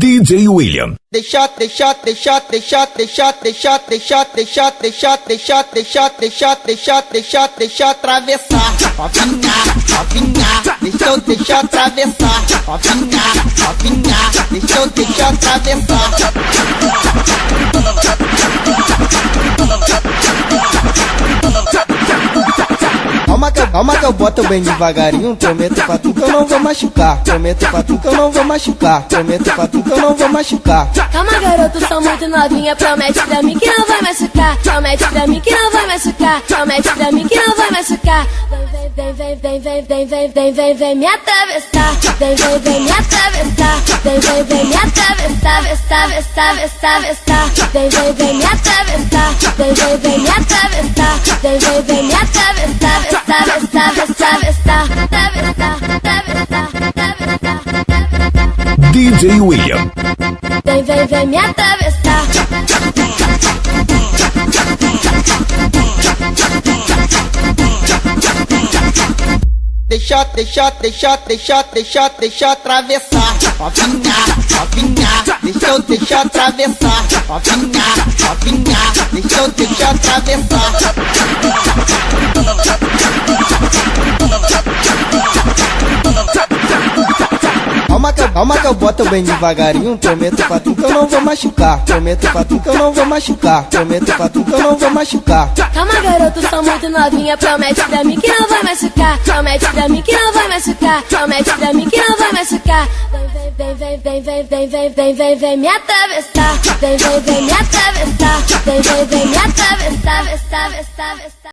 DJ William. Deixa atravessar, novinha, deixa eu deixar atravessar, novinha, deixa eu deixar atravessar. Calma que eu boto bem devagarinho. Prometo pra tu que eu não vou machucar. Prometo pra tu que eu não vou machucar. Prometo pra tu que eu não vou machucar. Calma, garoto, sou muito novinha. Promete pra mim que não vai machucar. Promete pra mim que não vai machucar. Promete pra mim que não vai machucar. Vem me atravessar. Vem me atravessar. Vem me atravessar. Vem me atravessar. Vem me atravessar. Vem me atravessar. DJ William. Vem me atravessar. Deixa atravessar, novinha, deixa eu deixar atravessar, novinha, deixa eu deixar atravessar. Calma que eu boto bem devagarinho. Prometo pra tu que eu não vou machucar. Prometo pra tu que eu não vou machucar. Prometo pra tu que eu não vou machucar. Calma, garoto, sou muito novinha. Promete pra mim que não vai machucar. Promete pra mim que não vai machucar. Promete pra mim que não vai machucar. Vem me atravessar. Vem me atravessar. Vem me atravessar.